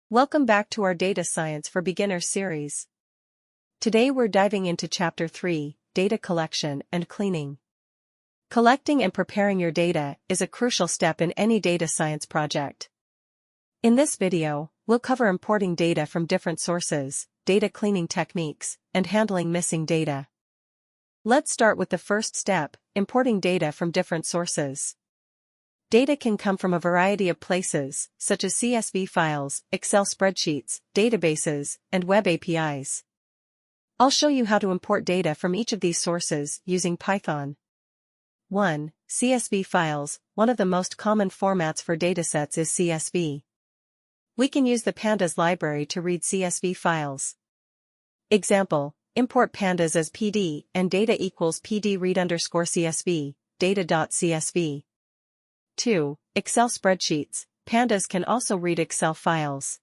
Welcome back to our Data Science for Beginners series. Today we're diving into Chapter 3, Data Collection and Cleaning. Collecting and preparing your data is a crucial step in any data science project. In this video, we'll cover importing data from different sources, data cleaning techniques, and handling missing data. Let's start with the first step, importing data from different sources. Data can come from a variety of places, such as CSV files, Excel spreadsheets, databases, and web APIs. I'll show you how to import data from each of these sources using Python. 1. CSV files. One of the most common formats for datasets is CSV. We can use the pandas library to read CSV files. Example, import pandas as PD and data equals PD read_CSV, data.csv. 2. Excel spreadsheets. Pandas can also read Excel files.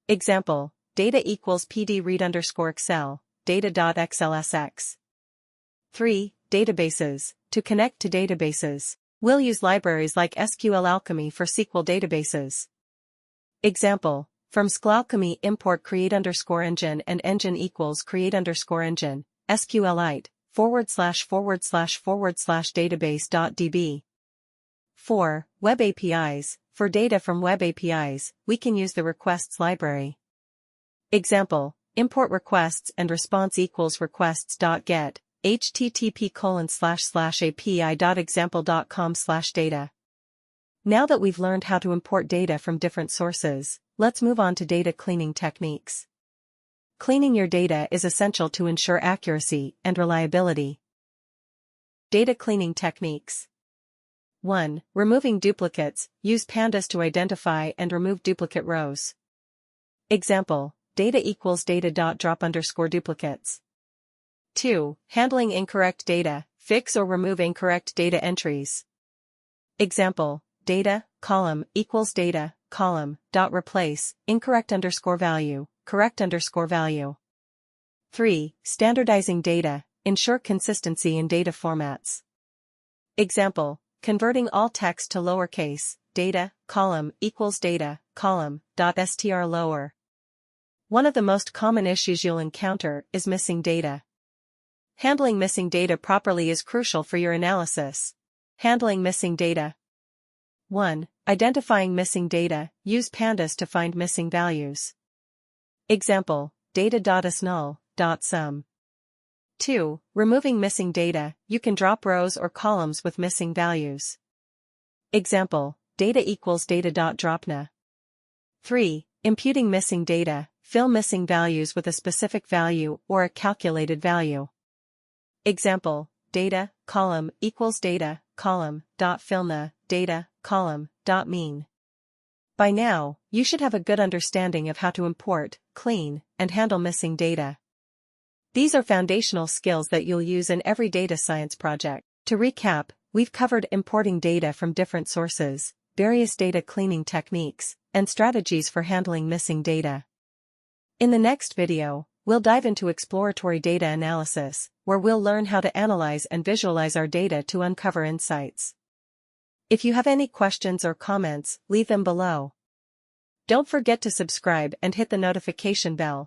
Example, data equals PD read_Excel, data.xlsx. 3. Databases. To connect to databases, we'll use libraries like SQL Alchemy for SQL databases. Example, from SQLalchemy import create_engine and engine equals create_engine, SQLite, //database.db. 4. Web APIs. For data from web APIs, we can use the requests library. Example, import requests and response equals requests.get, http://api.example.com/data. Now that we've learned how to import data from different sources, let's move on to data cleaning techniques. Cleaning your data is essential to ensure accuracy and reliability. Data cleaning techniques. 1. Removing duplicates. Use pandas to identify and remove duplicate rows. Example, data equals data.drop_duplicates. 2. Handling incorrect data. Fix or remove incorrect data entries. Example, data, column, equals data, column, dot replace, incorrect_value, correct_value. 3. Standardizing data. Ensure consistency in data formats. Example, converting all text to lowercase, data, column, equals data, column, dot str lower. One of the most common issues you'll encounter is missing data. Handling missing data properly is crucial for your analysis. Handling missing data. 1. Identifying missing data. Use pandas to find missing values. Example, data.isNull.sum. 2. Removing missing data. You can drop rows or columns with missing values. Example, data equals data.dropNa. 3. Imputing missing data. Fill missing values with a specific value or a calculated value. Example, data, column, equals data, column, dot fillNa, data, column, dot mean. By now, you should have a good understanding of how to import, clean, and handle missing data. These are foundational skills that you'll use in every data science project. To recap, we've covered importing data from different sources, various data cleaning techniques, and strategies for handling missing data. In the next video, we'll dive into exploratory data analysis, where we'll learn how to analyze and visualize our data to uncover insights. If you have any questions or comments, leave them below. Don't forget to subscribe and hit the notification bell.